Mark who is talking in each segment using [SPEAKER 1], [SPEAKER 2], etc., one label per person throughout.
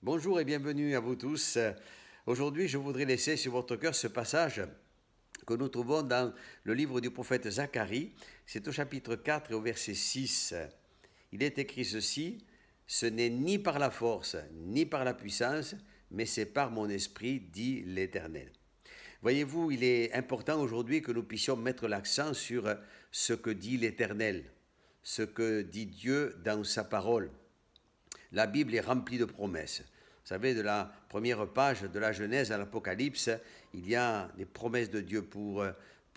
[SPEAKER 1] Bonjour et bienvenue à vous tous. Aujourd'hui, je voudrais laisser sur votre cœur ce passage que nous trouvons dans le livre du prophète Zacharie. C'est au chapitre 4 et au verset 6. Il est écrit ceci: « Ce n'est ni par la force, ni par la puissance, mais c'est par mon esprit, dit l'Éternel. » Voyez-vous, il est important aujourd'hui que nous puissions mettre l'accent sur ce que dit l'Éternel, ce que dit Dieu dans sa parole. La Bible est remplie de promesses. Vous savez, de la première page de la Genèse à l'Apocalypse, il y a des promesses de Dieu pour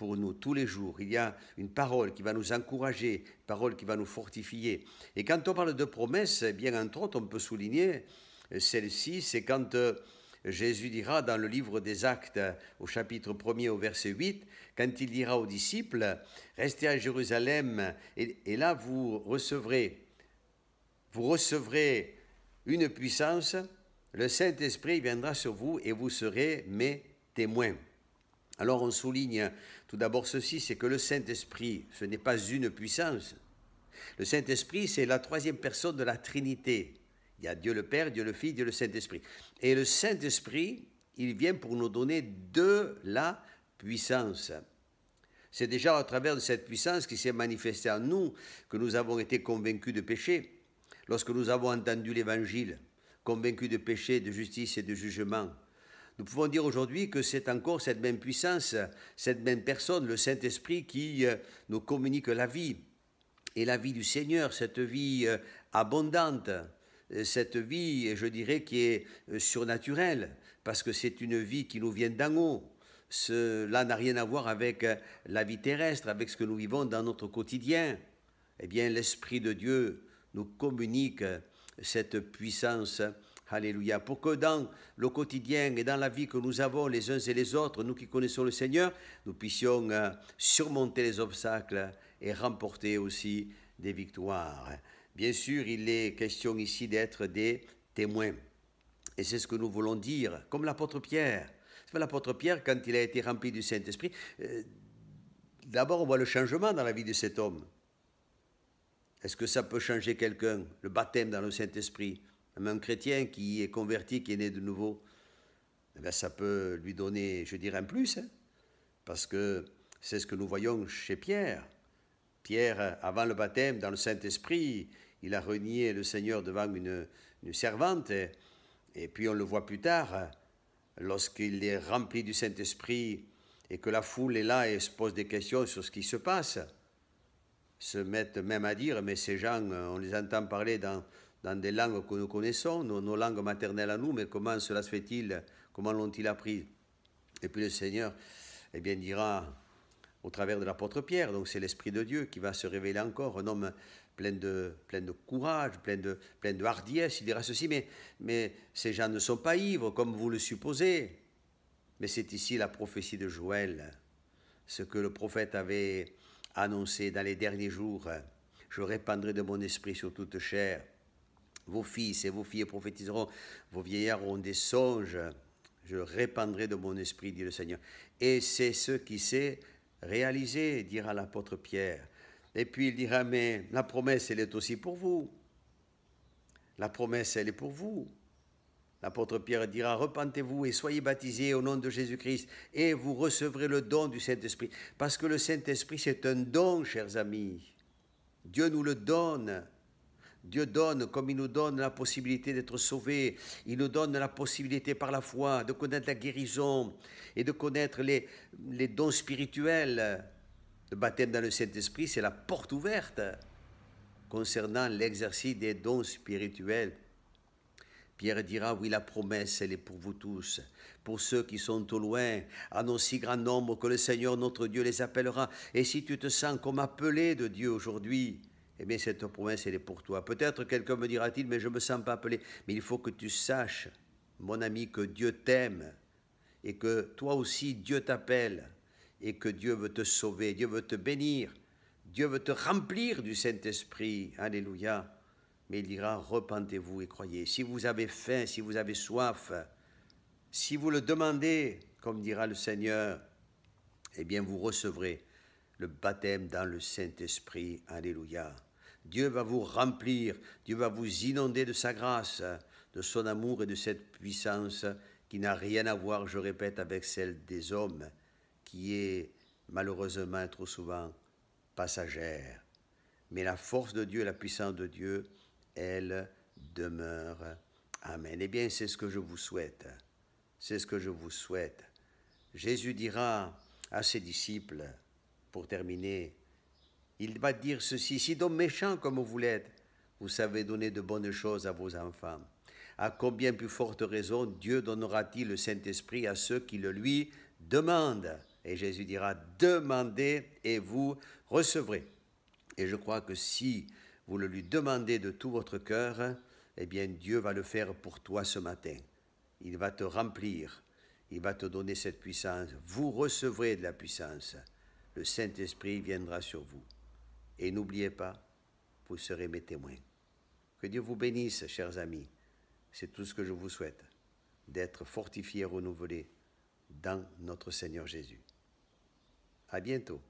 [SPEAKER 1] nous tous les jours. Il y a une parole qui va nous encourager, une parole qui va nous fortifier. Et quand on parle de promesses, eh bien, entre autres, on peut souligner celle-ci, c'est quand Jésus dira dans le livre des Actes, au chapitre 1er, au verset 8, quand il dira aux disciples, « Restez à Jérusalem, et là vous recevrez une puissance, le Saint-Esprit viendra sur vous et vous serez mes témoins. » Alors on souligne tout d'abord ceci, c'est que le Saint-Esprit, ce n'est pas une puissance. Le Saint-Esprit, c'est la troisième personne de la Trinité. Il y a Dieu le Père, Dieu le Fils, Dieu le Saint-Esprit. Et le Saint-Esprit, il vient pour nous donner de la puissance. C'est déjà à travers de cette puissance qui s'est manifestée en nous que nous avons été convaincus de péché. Lorsque nous avons entendu l'Évangile, convaincus de péché, de justice et de jugement, nous pouvons dire aujourd'hui que c'est encore cette même puissance, cette même personne, le Saint-Esprit, qui nous communique la vie. Et la vie du Seigneur, cette vie abondante, cette vie, je dirais, qui est surnaturelle, parce que c'est une vie qui nous vient d'en haut. Cela n'a rien à voir avec la vie terrestre, avec ce que nous vivons dans notre quotidien. Eh bien, l'Esprit de Dieu nous communique cette puissance, alléluia, pour que dans le quotidien et dans la vie que nous avons les uns et les autres, nous qui connaissons le Seigneur, nous puissions surmonter les obstacles et remporter aussi des victoires. Bien sûr, il est question ici d'être des témoins. Et c'est ce que nous voulons dire, comme l'apôtre Pierre. L'apôtre Pierre, quand il a été rempli du Saint-Esprit, d'abord on voit le changement dans la vie de cet homme. Est-ce que ça peut changer quelqu'un, le baptême dans le Saint-Esprit? Même un chrétien qui est converti, qui est né de nouveau, eh bien, ça peut lui donner, je dirais, un plus, hein, parce que c'est ce que nous voyons chez Pierre. Pierre, avant le baptême dans le Saint-Esprit, il a renié le Seigneur devant une servante, et puis on le voit plus tard, lorsqu'il est rempli du Saint-Esprit et que la foule est là et se pose des questions sur ce qui se passe, se mettent même à dire, mais ces gens, on les entend parler dans des langues que nous connaissons, nos langues maternelles à nous, mais comment cela se fait-il, comment l'ont-ils appris? Et puis le Seigneur, eh bien, dira au travers de l'apôtre Pierre, donc c'est l'Esprit de Dieu qui va se révéler encore, un homme plein de courage, plein de hardiesse, il dira ceci, mais ces gens ne sont pas ivres comme vous le supposez. Mais c'est ici la prophétie de Joël, ce que le prophète avait annoncé dans les derniers jours. Je répandrai de mon esprit sur toute chair. Vos fils et vos filles prophétiseront, vos vieillards auront des songes. Je répandrai de mon esprit, dit le Seigneur. Et c'est ce qui s'est réalisé, dira l'apôtre Pierre. Et puis il dira, mais la promesse, elle est aussi pour vous. La promesse, elle est pour vous. L'apôtre Pierre dira, repentez-vous et soyez baptisés au nom de Jésus-Christ et vous recevrez le don du Saint-Esprit. Parce que le Saint-Esprit, c'est un don, chers amis. Dieu nous le donne. Dieu donne, comme il nous donne la possibilité d'être sauvés, il nous donne la possibilité par la foi de connaître la guérison et de connaître les dons spirituels. Le baptême dans le Saint-Esprit, c'est la porte ouverte concernant l'exercice des dons spirituels. Pierre dira, oui, la promesse, elle est pour vous tous, pour ceux qui sont au loin, en aussi grand nombre que le Seigneur notre Dieu les appellera. Et si tu te sens comme appelé de Dieu aujourd'hui, eh bien cette promesse, elle est pour toi. Peut-être quelqu'un me dira-t-il, mais je ne me sens pas appelé. Mais il faut que tu saches, mon ami, que Dieu t'aime et que toi aussi, Dieu t'appelle et que Dieu veut te sauver, Dieu veut te bénir, Dieu veut te remplir du Saint-Esprit. Alléluia. Mais il dira, repentez-vous et croyez. Si vous avez faim, si vous avez soif, si vous le demandez, comme dira le Seigneur, eh bien vous recevrez le baptême dans le Saint-Esprit. Alléluia. Dieu va vous remplir, Dieu va vous inonder de sa grâce, de son amour et de cette puissance qui n'a rien à voir, je répète, avec celle des hommes, qui est malheureusement trop souvent passagère. Mais la force de Dieu, la puissance de Dieu, elle demeure. Amen. Eh bien, c'est ce que je vous souhaite. C'est ce que je vous souhaite. Jésus dira à ses disciples, pour terminer, il va dire ceci: si donc méchants comme vous l'êtes, vous savez donner de bonnes choses à vos enfants, à combien plus forte raison Dieu donnera-t-il le Saint-Esprit à ceux qui le lui demandent? Et Jésus dira: demandez et vous recevrez. Et je crois que si vous le lui demandez de tout votre cœur, eh bien Dieu va le faire pour toi ce matin. Il va te remplir, il va te donner cette puissance. Vous recevrez de la puissance. Le Saint-Esprit viendra sur vous. Et n'oubliez pas, vous serez mes témoins. Que Dieu vous bénisse, chers amis. C'est tout ce que je vous souhaite, d'être fortifiés et renouvelés dans notre Seigneur Jésus. À bientôt.